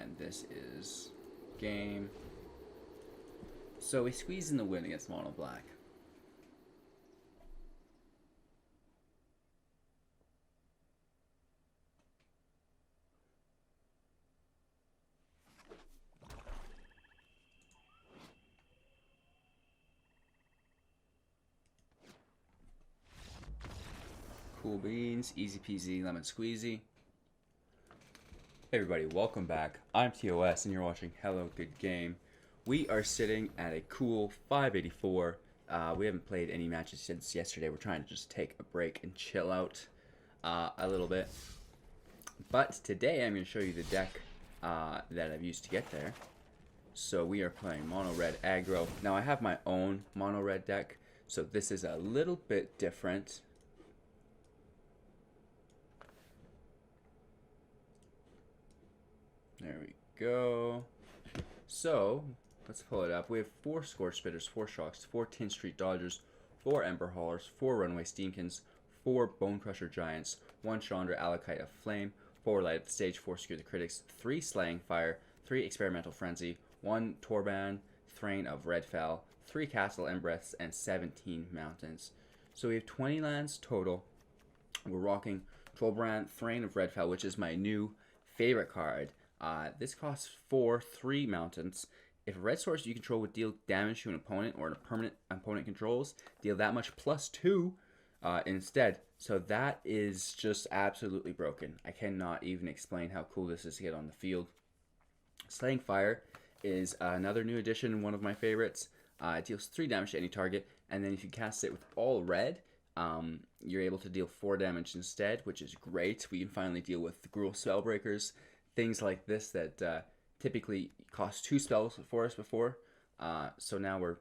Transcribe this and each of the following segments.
And this is game. So we squeeze in the win against Mono Black. Cool beans, easy peasy, lemon squeezy. Hey everybody, welcome back. I'm TOS and you're watching Hello Good Game. We are sitting at a cool 584. We haven't played any matches since yesterday. We're trying to just take a break and chill out a little bit. But today I'm going to show you the deck that I've used to get there. So we are playing Mono Red Aggro. Now I have my own Mono Red deck, so this is a little bit different. There we go. So, let's pull it up. We have 4 Scorch Spitters, 4 Shocks, 4 10th Street Dodgers, 4 Ember Haulers, 4 Runaway Steamkins, 4 Bone Crusher Giants, 1 Chandra Alakite of Flame, 4 Light Up the Stage, 4 Skewer the Critics, 3 Slaying Fire, 3 Experimental Frenzy, 1 Torbran, Thane of Red Fell, 3 Castle Embrace, and 17 Mountains. So we have 20 lands total. We're rocking Torbran, Thane of Red Fell, which is my new favorite card. This costs 3 mountains. If a red source you control would deal damage to an opponent or a permanent opponent controls, deal that much plus 2 instead. So that is just absolutely broken. I cannot even explain how cool this is to get on the field. Slaying Fire is another new addition, one of my favorites. It deals 3 damage to any target, and then if you cast it with all red, you're able to deal 4 damage instead, which is great. We can finally deal with the Gruul Spellbreakers. Things like this that typically cost 2 spells for us before. So now we're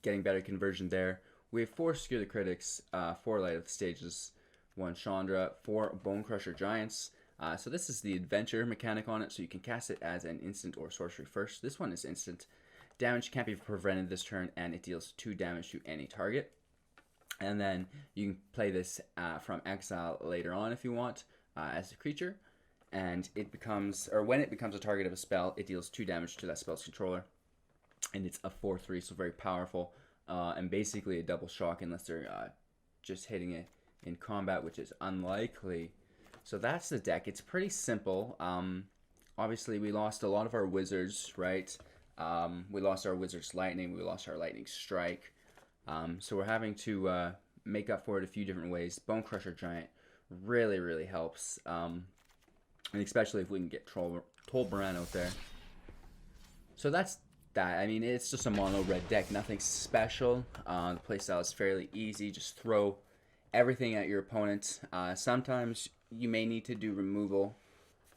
getting better conversion there. We have 4 Skewer the Critics, 4 Light Up the Stages, 1 Chandra, 4 Bone Crusher Giants. So this is the adventure mechanic on it, so you can cast it as an instant or sorcery first. This one is instant. Damage can't be prevented this turn, and it deals 2 damage to any target. And then you can play this from exile later on if you want as a creature. And it becomes, or when it becomes a target of a spell, it deals 2 damage to that spell's controller. And it's a 4/3, so very powerful. And basically a double shock unless they're just hitting it in combat, which is unlikely. So that's the deck. It's pretty simple. Obviously, we lost a lot of our wizards, right? We lost our Wizard's Lightning. We lost our Lightning Strike. So we're having to make up for it a few different ways. Bone Crusher Giant really, really helps. And especially if we can get Torbran out there. So that's that. I mean, it's just a mono red deck. Nothing special. The playstyle is fairly easy. Just throw everything at your opponent. Sometimes you may need to do removal.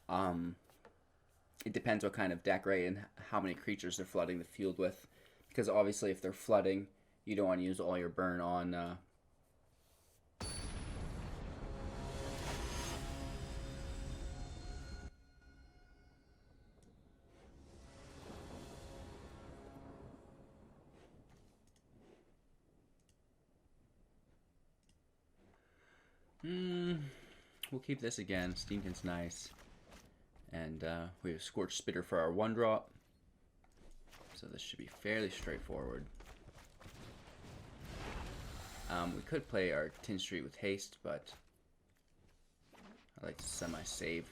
It depends what kind of deck, right? And how many creatures they're flooding the field with. Because obviously if they're flooding, you don't want to use all your burn on... We'll keep this again. Steamkin's nice. And we have Scorch Spitter for our 1-drop. So this should be fairly straightforward. We could play our 10th Street with haste, but I like to semi-save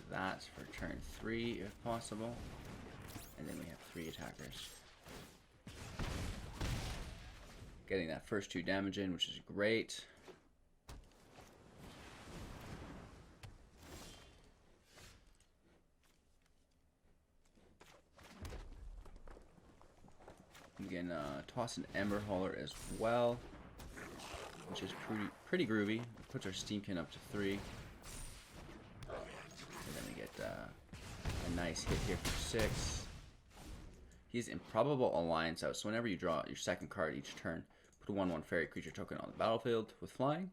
that for turn 3 if possible. And then we have 3 attackers. Getting that first 2 damage in, which is great. We can toss an Ember Hauler as well, which is pretty groovy. It puts our Steamkin up to 3. And then we get a nice hit here for 6. He's Improbable Alliance out, so whenever you draw your second card each turn, put a 1/1 fairy creature token on the battlefield with flying,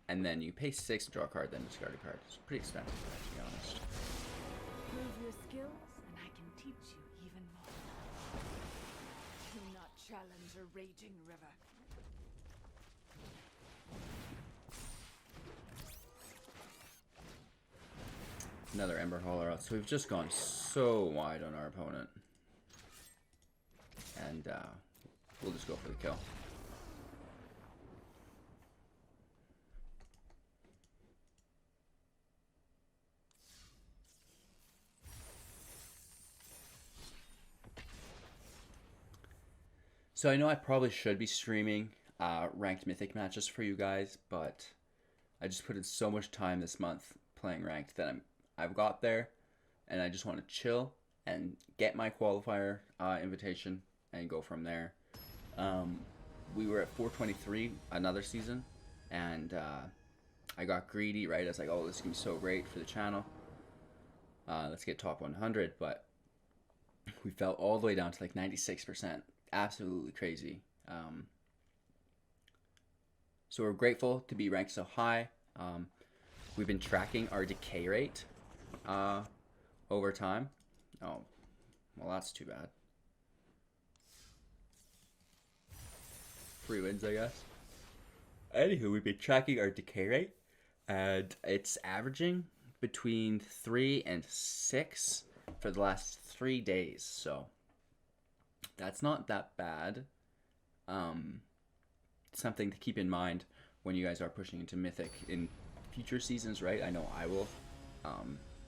and then you pay 6 to draw a card, then discard a card. It's pretty expensive, to be honest. Prove your skills, and I can teach you even more. Do not challenge a raging river. Another Ember Hauler out. So we've just gone so wide on our opponent. And we'll just go for the kill. So I know I probably should be streaming ranked Mythic matches for you guys, but I just put in so much time this month playing ranked that I've got there, and I just want to chill and get my qualifier invitation and go from there. We were at 423 another season, and I got greedy, right? I was like, oh, this is going to be so great for the channel. Let's get top 100, but we fell all the way down to like 96%. Absolutely crazy. So we're grateful to be ranked so high. We've been tracking our decay rate over time. Oh, well, that's too bad. 3 wins, I guess. Anywho, we've been tracking our decay rate, and it's averaging between 3 and 6 for the last 3 days. So that's not that bad. Something to keep in mind when you guys are pushing into Mythic in future seasons, right? I know I will,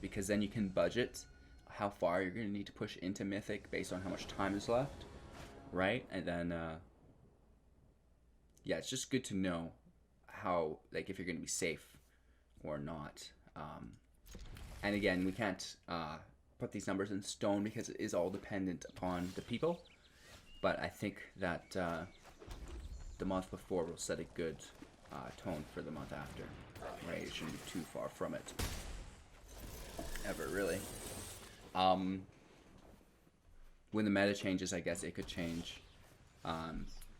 because then you can budget how far you're going to need to push into Mythic based on how much time is left, right? And then, yeah, it's just good to know how, like, if you're going to be safe or not. And again, we can't put these numbers in stone because it is all dependent upon the people. But I think that the month before will set a good tone for the month after, right? It shouldn't be too far from it, ever, really. When the meta changes, I guess it could change.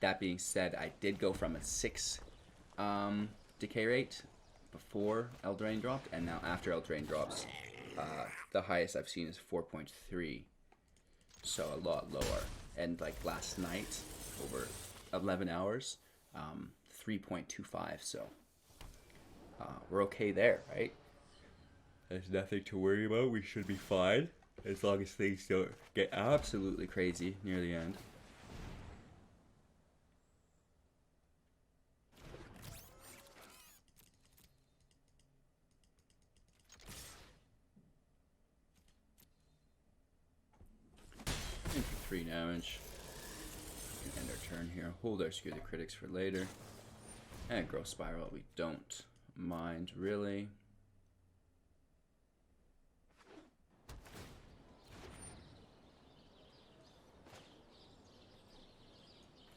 That being said, I did go from a 6 decay rate before Eldraine dropped, and now after Eldraine drops, the highest I've seen is 4.3, so a lot lower. And like last night, over 11 hours, 3.25, so we're okay there, right? There's nothing to worry about. We should be fine as long as things don't get absolutely crazy near the end. And for 3 damage. We can end our turn here. Hold our Skew the Critics for later. And Growth Spiral, we don't mind really.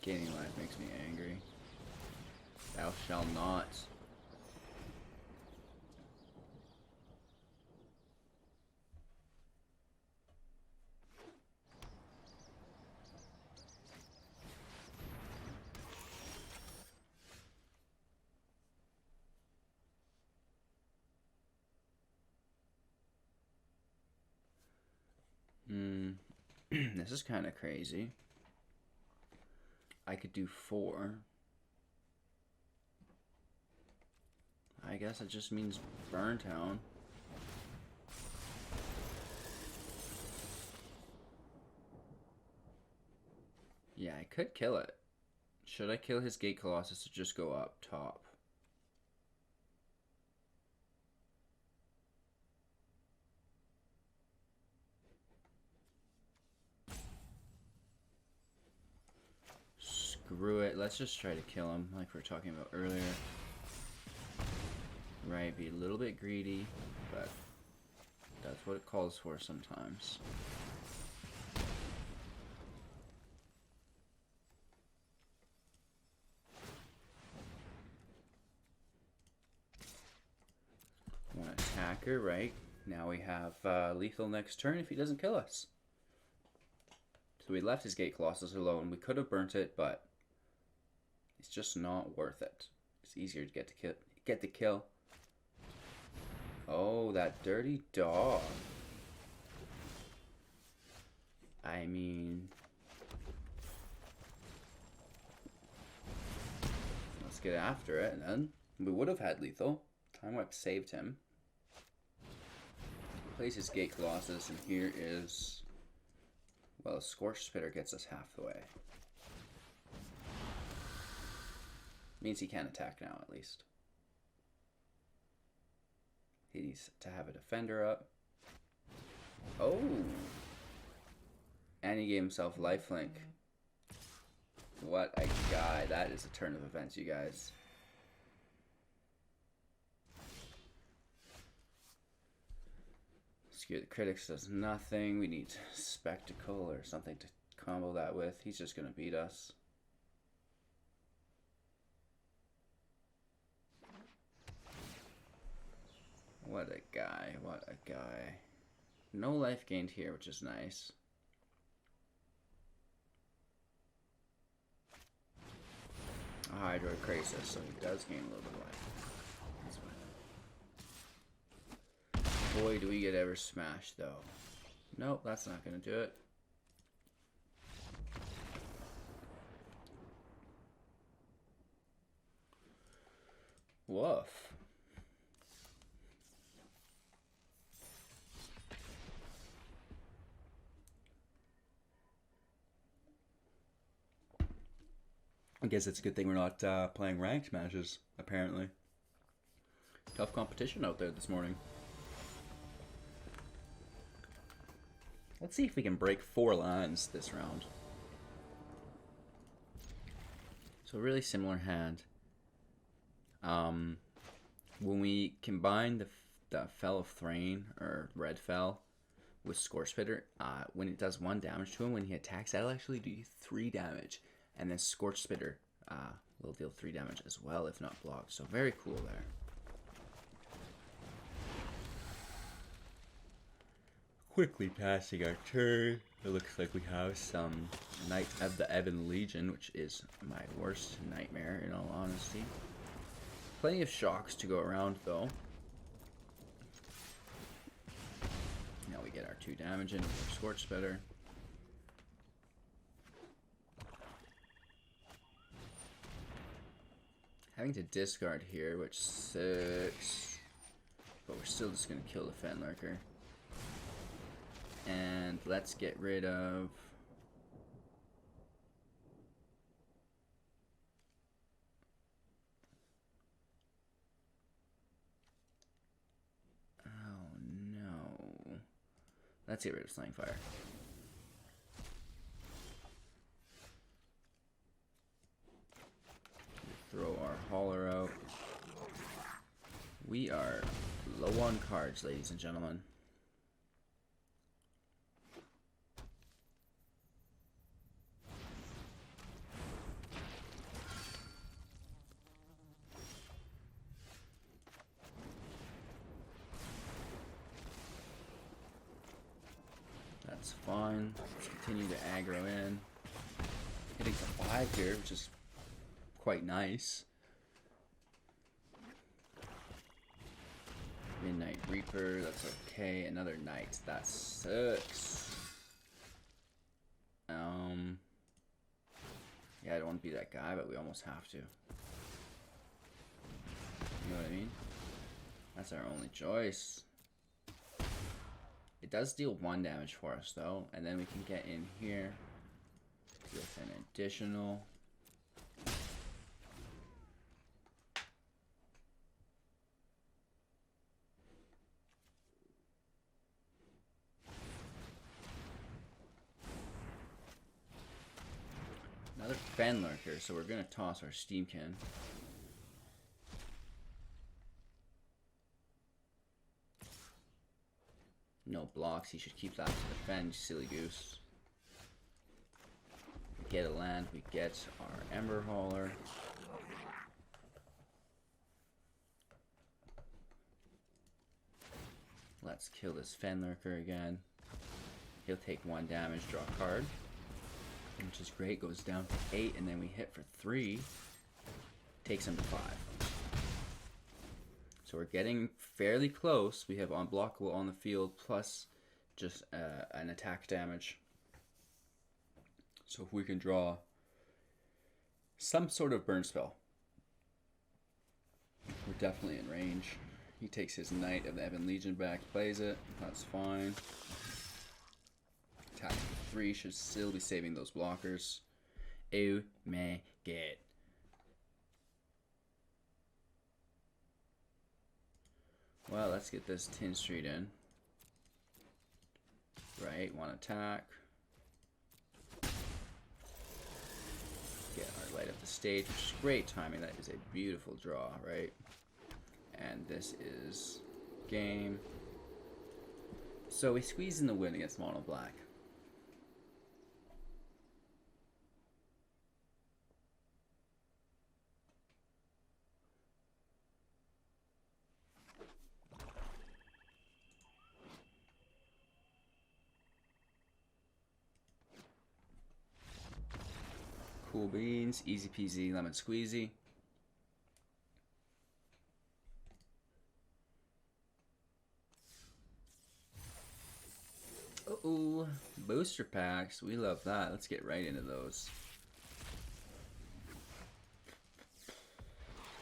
Gaining life makes me angry. Thou shalt not. This is kind of crazy. I could do 4. I guess it just means Burn Town. Yeah, I could kill it. Should I kill his Gate Colossus to just go up top? Screw it. Let's just try to kill him like we were talking about earlier. Right, be a little bit greedy, but that's what it calls for sometimes. One attacker, right? Now we have lethal next turn if he doesn't kill us. So we left his Gate Colossus alone. We could have burnt it, but it's just not worth it. It's easier to get the kill. Oh, that dirty dog. I mean, let's get after it, and then we would have had lethal. Time Wipe saved him. Plays his Gate Colossus, and here is... Well, a Scorched Spitter gets us half the way. Means he can attack now, at least. He needs to have a Defender up. Oh! And he gave himself Lifelink. What a guy. That is a turn of events, you guys. Skew the Critics does nothing. We need Spectacle or something to combo that with. He's just going to beat us. What a guy. What a guy. No life gained here, which is nice. Hydroid Crisis, so he does gain a little bit of life. That's fine. Boy, do we get ever smashed, though. Nope, that's not going to do it. Woof. I guess it's a good thing we're not playing ranked matches, apparently. Tough competition out there this morning. Let's see if we can break 4 lines this round. So really similar hand. When we combine the Fell of Thane, or Red Fell, with Scorched Spitter, when it does 1 damage to him, when he attacks, that'll actually do 3 damage. And then Scorched Spitter will deal 3 damage as well, if not blocked. So very cool there. Quickly passing our turn. It looks like we have some Knight of the Ebon Legion, which is my worst nightmare, in all honesty. Plenty of shocks to go around, though. Now we get our 2 damage in with our Scorched Spitter. Having to discard here, which sucks. But we're still just going to kill the Fenlurker. And let's get rid of... Oh no. Let's get rid of Slaying Fire. Throw our hauler out. We are low on cards, ladies and gentlemen. That's fine. Let's continue to aggro in. Hitting for 5 here, which is quite nice. Midnight Reaper, that's okay. Another Knight, that sucks. Yeah, I don't want to be that guy, but we almost have to. You know what I mean? That's our only choice. It does deal 1 damage for us, though, and then we can get in here with an additional. Another Fenlurker, so we're going to toss our Steamkin. No blocks, he should keep that to defend, you silly goose. We get a land, we get our Ember Hauler. Let's kill this Fenlurker again. He'll take 1 damage, draw a card. Which is great, goes down to 8, and then we hit for 3. Takes him to 5. So we're getting fairly close. We have unblockable on the field, plus just an attack damage. So if we can draw some sort of burn spell, we're definitely in range. He takes his Knight of the Ebon Legion back, plays it. That's fine. Attack for 3 should still be saving those blockers. Oh my god. Well, let's get this Tin Street in. Right, one attack. Get our light up the stage, which is great timing. That is a beautiful draw, right? And this is game. So we squeeze in the win against Mono Black. Cool beans, easy peasy, lemon squeezy. Uh-oh, booster packs, we love that. Let's get right into those.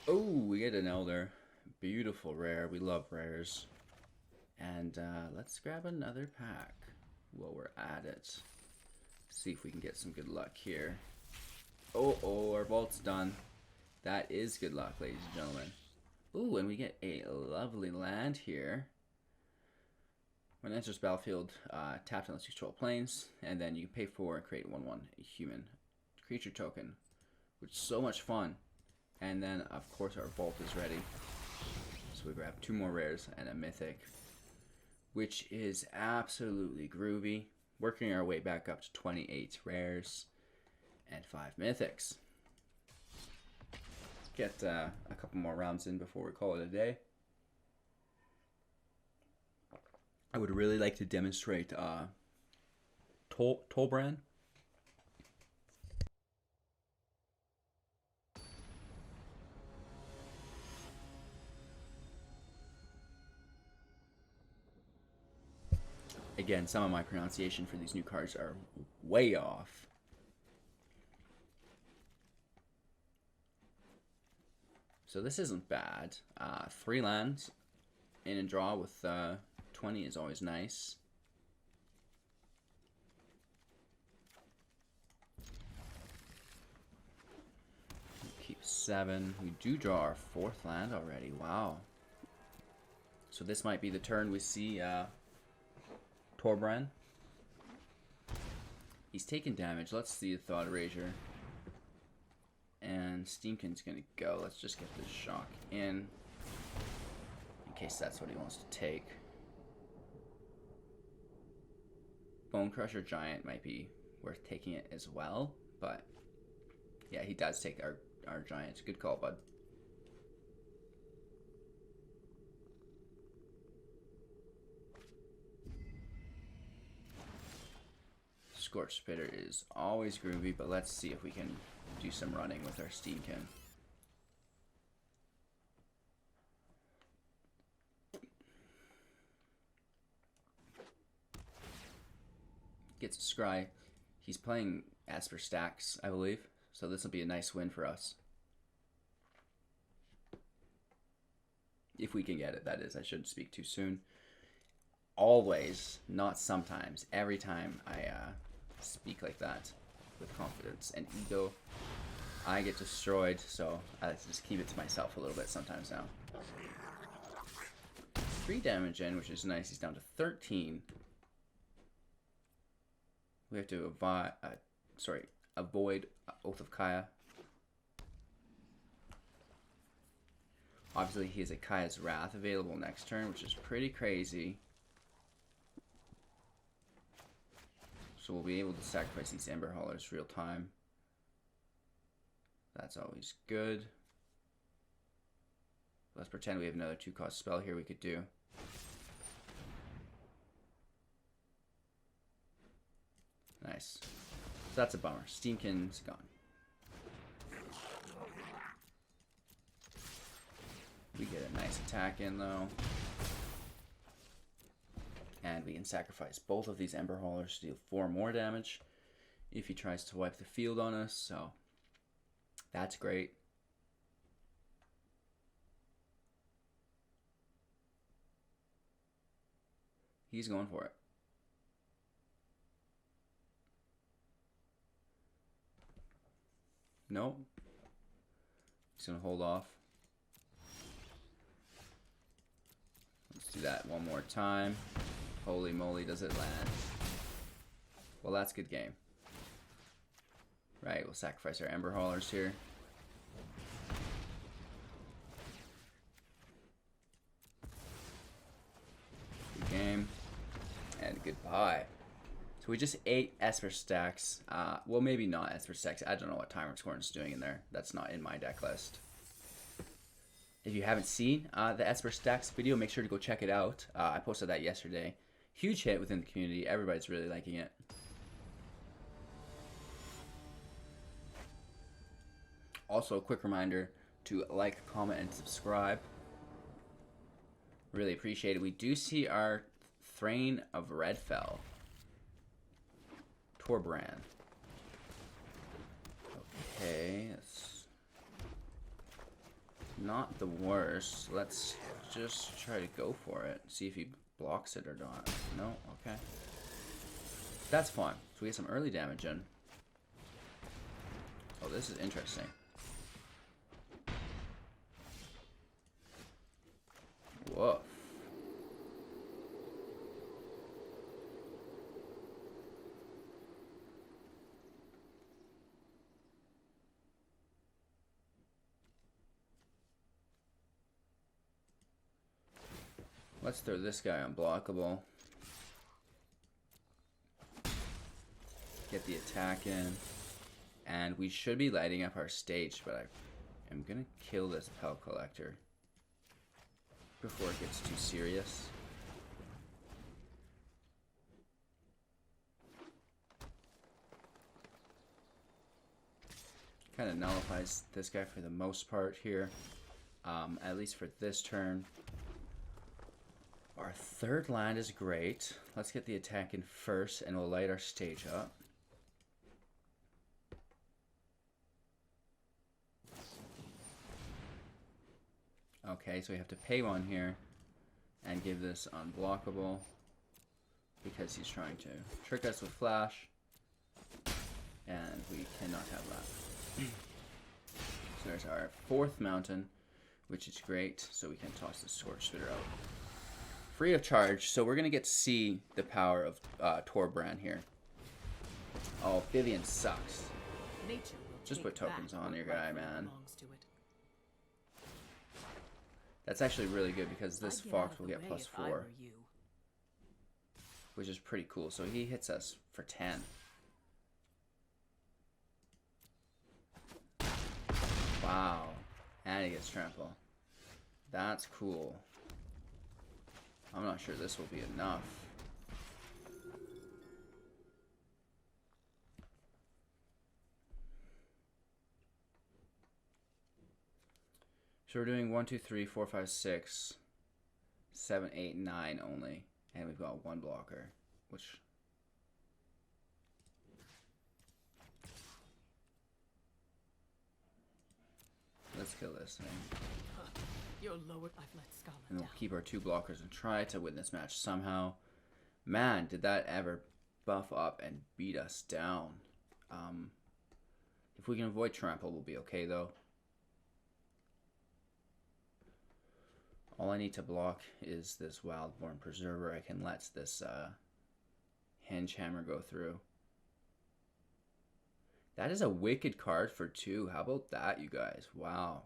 Oh, we get an Elder. Beautiful rare, we love rares. And let's grab another pack while we're at it. See if we can get some good luck here. Oh, our vault's done. That is good luck, ladies and gentlemen. Ooh, and we get a lovely land here. When it enters battlefield, tap unless you control planes, and then you pay 4 and create 1/1, a human creature token, which is so much fun. And then, of course, our vault is ready. So we grab 2 more rares and a mythic, which is absolutely groovy. Working our way back up to 28 rares. And 5 mythics. Get a couple more rounds in before we call it a day. I would really like to demonstrate Torbran. Again, some of my pronunciation for these new cards are way off. So this isn't bad. 3 lands in a draw with 20 is always nice. Keep 7. We do draw our 4th land already. Wow. So this might be the turn we see Torbran. He's taking damage. Let's see the Thought Erasure. And Steamkin's gonna go. Let's just get this shock in case that's what he wants to take. Bone Crusher Giant might be worth taking it as well, but yeah, he does take our Giant. Good call, bud. Scorch Spitter is always groovy, but let's see if we can do some running with our Steamkin. Gets a scry. He's playing as per stacks, I believe, so this will be a nice win for us. If we can get it, that is. I shouldn't speak too soon. Always, not sometimes. Every time I speak like that with confidence and ego, I get destroyed, so I just keep it to myself a little bit sometimes now. 3 damage in, which is nice. He's down to 13. We have to avoid Oath of Kaya. Obviously, he has a Kaya's Wrath available next turn, which is pretty crazy. So we'll be able to sacrifice these Ember Haulers real time. That's always good. Let's pretend we have another 2-cost spell here we could do. Nice. So that's a bummer. Steamkin's gone. We get a nice attack in though. And we can sacrifice both of these Ember Haulers to deal 4 more damage if he tries to wipe the field on us, so that's great. He's going for it. Nope. He's going to hold off. Let's do that one more time. Holy moly, does it land. Well, that's good game. Right, we'll sacrifice our Ember Haulers here. Good game. And goodbye. So we just ate Esper stacks. Well, maybe not Esper stacks. I don't know what Timer Scorn is doing in there. That's not in my deck list. If you haven't seen the Esper stacks video, make sure to go check it out. I posted that yesterday. Huge hit within the community. Everybody's really liking it. Also, a quick reminder to like, comment, and subscribe. Really appreciate it. We do see our Thane of Red Fell. Torbran. Okay, that's not the worst. Let's just try to go for it. See if he blocks it or not. No? Okay. That's fine. So we get some early damage in. Oh, this is interesting. Whoa. Let's throw this guy unblockable. Get the attack in. And we should be lighting up our stage, but I am going to kill this Pel Collector before it gets too serious. Kind of nullifies this guy for the most part here, at least for this turn. Our third land is great. Let's get the attack in first, and we'll light our stage up. Okay, so we have to pay one here and give this unblockable because he's trying to trick us with flash, and we cannot have that. So there's our fourth mountain, which is great, so we can toss the Scorch Spitter out. Free of charge, so we're going to get to see the power of Torbran here. Oh, Vivian sucks. Just put tokens on your guy, man. That's actually really good because this Fox will get +4. Which is pretty cool. So he hits us for 10. Wow. And he gets trample. That's cool. I'm not sure this will be enough. So we're doing 1, 2, 3, 4, 5, 6, 7, 8, 9 only. And we've got one blocker, which... Let's kill this thing. You're lowered. I've let Scarlet And we'll down. keep our two blockers and try to win this match somehow. Man, did that ever buff up and beat us down. If we can avoid trample, we'll be okay though. All I need to block is this Wildborn Preserver. I can let this Hinge Hammer go through. That is a wicked card for 2. How about that, you guys? Wow.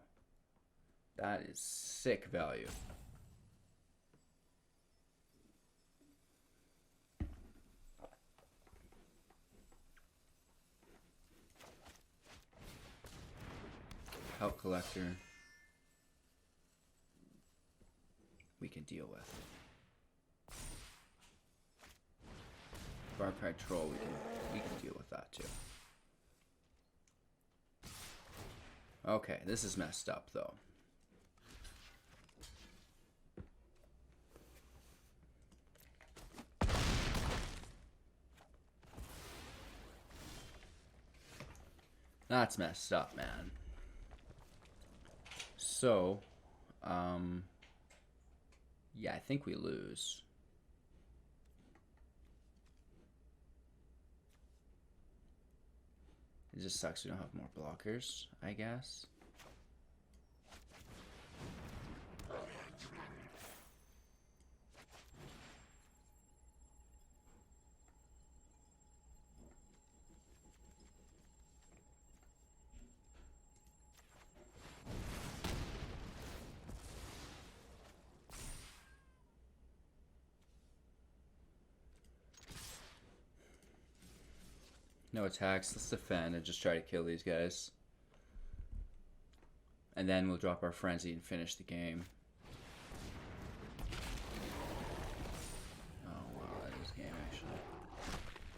That is sick value. Help Collector. We can deal with. Barcry Troll, we can deal with that too. Okay, this is messed up though. That's messed up, man. So, yeah, I think we lose. It just sucks we don't have more blockers, I guess. No attacks. Let's defend and just try to kill these guys. And then we'll drop our frenzy and finish the game. Oh wow, that is game actually.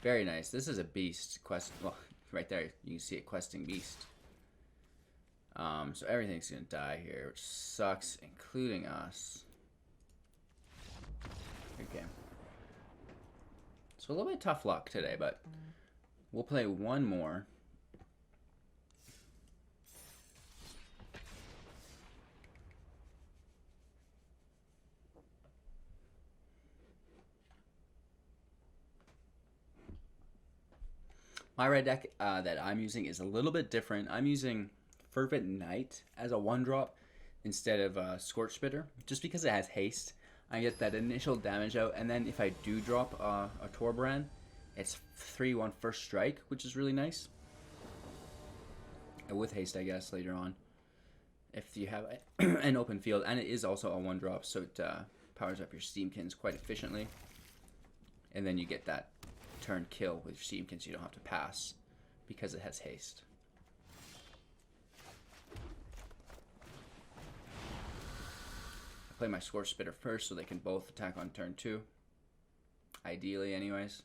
Very nice. This is a beast quest. Well, right there you can see a questing beast. So everything's gonna die here, which sucks, including us. Good game. So a little bit tough luck today, but we'll play one more. My red deck that I'm using is a little bit different. I'm using Fervent Knight as a 1-drop instead of Scorch Spitter, just because it has haste. I get that initial damage out, and then if I do drop a Torbran, it's 3/1 first strike, which is really nice. And with haste, I guess, later on. If you have an open field, and it is also a 1-drop, so it powers up your Steamkins quite efficiently. And then you get that turn kill with your Steamkins, you don't have to pass because it has haste. I play my Scorch Spitter first so they can both attack on turn 2. Ideally, anyways.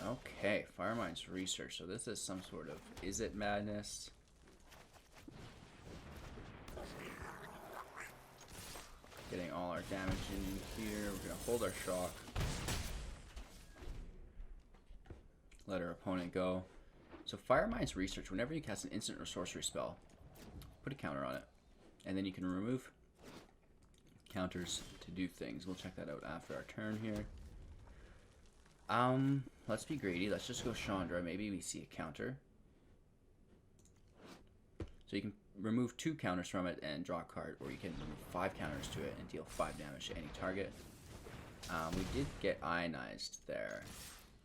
Okay, Firemind's Research. So this is some sort of Is-It madness? Getting all our damage in here. We're going to hold our shock. Let our opponent go. So Firemind's Research, whenever you cast an instant or sorcery spell, put a counter on it. And then you can remove counters to do things. We'll check that out after our turn here. Let's be greedy. Let's just go Chandra. Maybe we see a counter. So you can remove 2 counters from it and draw a card, or you can remove 5 counters to it and deal 5 damage to any target. We did get Ionized there,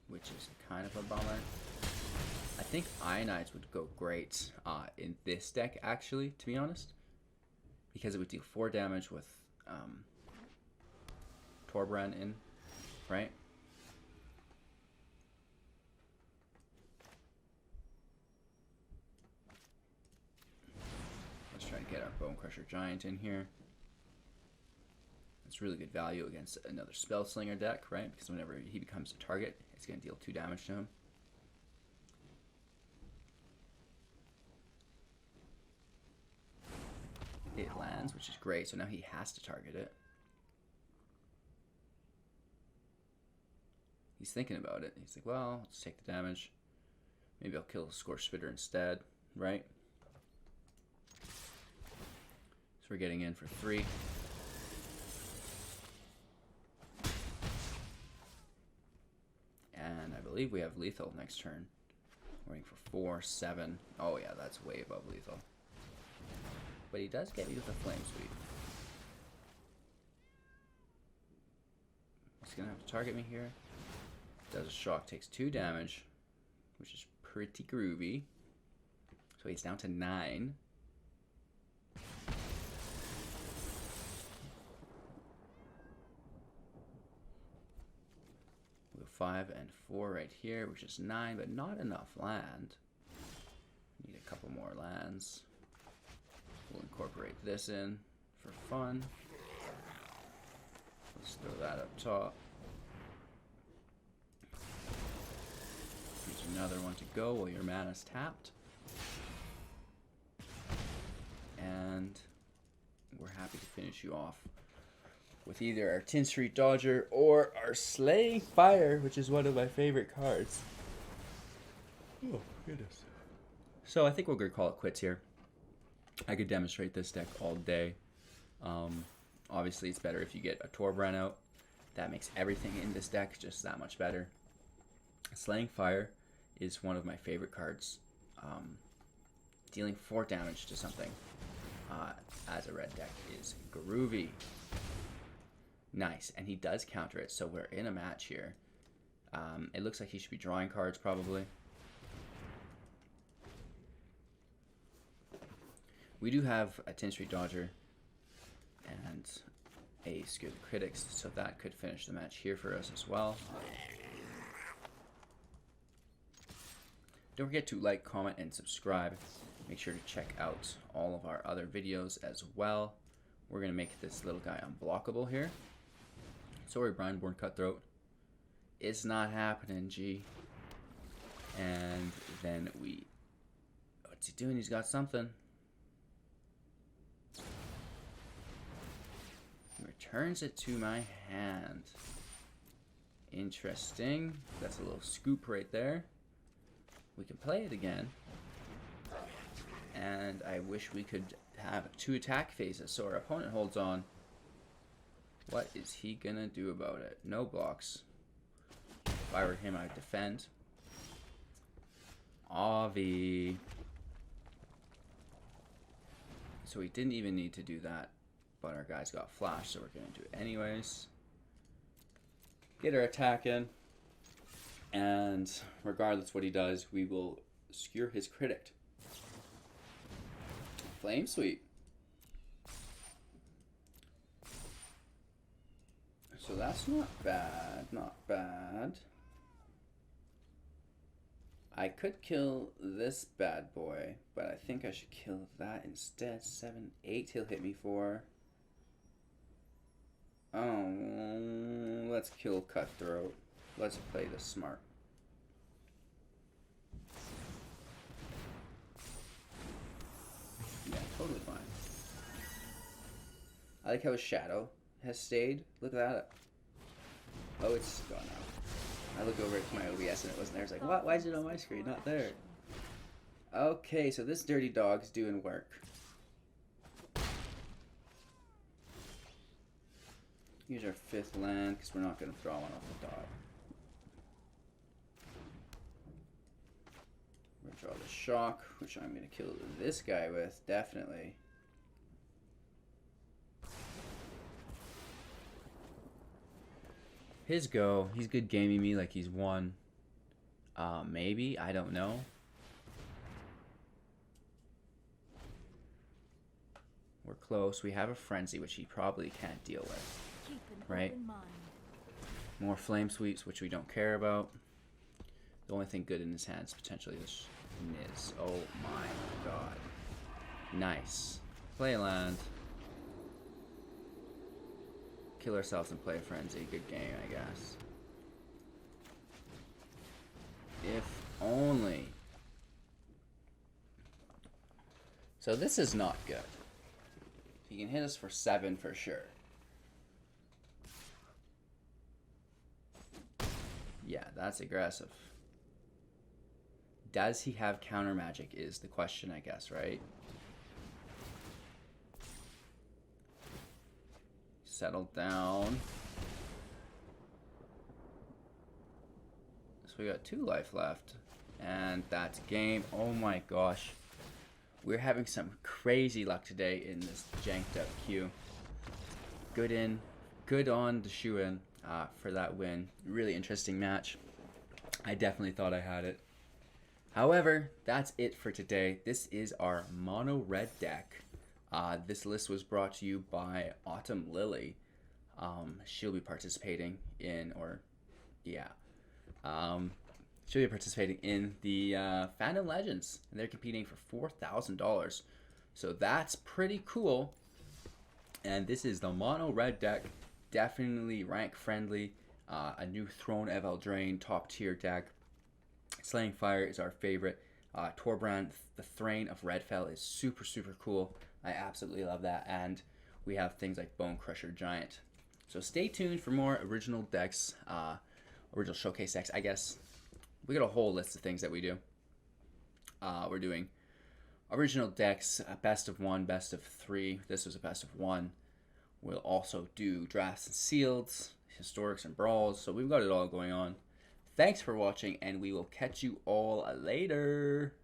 which is kind of a bummer. I think Ionized would go great in this deck, actually, to be honest, because it would deal 4 damage with Torbran in, right? Let's try to get our Bone Crusher Giant in here. It's really good value against another Spellslinger deck, right? Because whenever he becomes a target, it's going to deal 2 damage to him. It lands, which is great, so now he has to target it. He's thinking about it. He's like, well, let's take the damage. Maybe I'll kill Scorch Spitter instead, right? So we're getting in for 3. And I believe we have lethal next turn. We're waiting for 4, 7. Oh yeah, that's way above lethal. But he does get me with a Flame Sweep. He's gonna have to target me here. Does a shock, takes 2 damage, which is pretty groovy. So he's down to 9. We have 5 and 4 right here, which is 9, but not enough land. Need a couple more lands. We'll incorporate this in for fun. Let's throw that up top. Here's another one to go while your mana's tapped. And we're happy to finish you off with either our Tin Street Dodger or our Slaying Fire, which is one of my favorite cards. Oh, goodness. So I think we're going to call it quits here. I could demonstrate this deck all day. Obviously, it's better if you get a Torbran out. That makes everything in this deck just that much better. Slaying Fire is one of my favorite cards. Dealing 4 damage to something as a red deck is groovy. Nice, and he does counter it, so we're in a match here. It looks like he should be drawing cards probably. We do have a 10 Street Dodger and a Scare the Critics, so that could finish the match here for us as well. Don't forget to like, comment, and subscribe. Make sure to check out all of our other videos as well. We're going to make this little guy unblockable here. Sorry, Brineborn Cutthroat. It's not happening, G. And then what's he doing? He's got something. Returns it to my hand. Interesting. That's a little scoop right there. We can play it again. And I wish we could have 2 attack phases so our opponent holds on. What is he gonna do about it? No blocks. If I were him, I'd defend. Avi. So we didn't even need to do that. But our guys got flash, so we're going to do it anyways. Get our attack in. And regardless what he does, we will skewer his critic. Flame Sweep. So that's not bad, not bad. I could kill this bad boy, but I think I should kill that instead. 7, 8 he'll hit me for. Oh, let's kill Cutthroat. Let's play this smart. Yeah, totally fine. I like how his shadow has stayed. Look at that. Oh, it's gone out. I look over at my OBS and it wasn't there. It's like, what? Why is it on my screen? Not there. Okay, so this dirty dog's doing work. Use our 5th land because we're not going to draw one off the top. We're going to draw the shock, which I'm going to kill this guy with, definitely. His go. He's good gaming me like he's won. Maybe. I don't know. We're close. We have a frenzy, which he probably can't deal with. Right? More flame sweeps, which we don't care about. The only thing good in his hand is potentially this Niz. Oh my god. Nice. Play land. Kill ourselves and play a frenzy. Good game, I guess. If only. So this is not good. He can hit us for 7 for sure. Yeah, that's aggressive. Does he have counter magic is the question, I guess, right? Settle down. So we got 2 life left. And that's game. Oh my gosh. We're having some crazy luck today in this janked up queue. Good in. Good on the shoe in. For that win. Really interesting match. I definitely thought I had it. However, that's it for today. This is our Mono Red deck. This list was brought to you by Autumn Lily. She'll be participating in, she'll be participating in the Fandom Legends. And they're competing for $4,000. So that's pretty cool. And this is the Mono Red deck. Definitely rank friendly. A new Throne of Eldraine top tier deck. Slaying Fire is our favorite. Torbran, the Thane of Red Fell is super, super cool. I absolutely love that. And we have things like Bone Crusher Giant. So stay tuned for more original decks. Original showcase decks, I guess. We got a whole list of things that we do. We're doing original decks, best of 1, best of 3. This was a best of 1. We'll also do drafts and sealed, historics and brawls. So we've got it all going on. Thanks for watching, and we will catch you all later.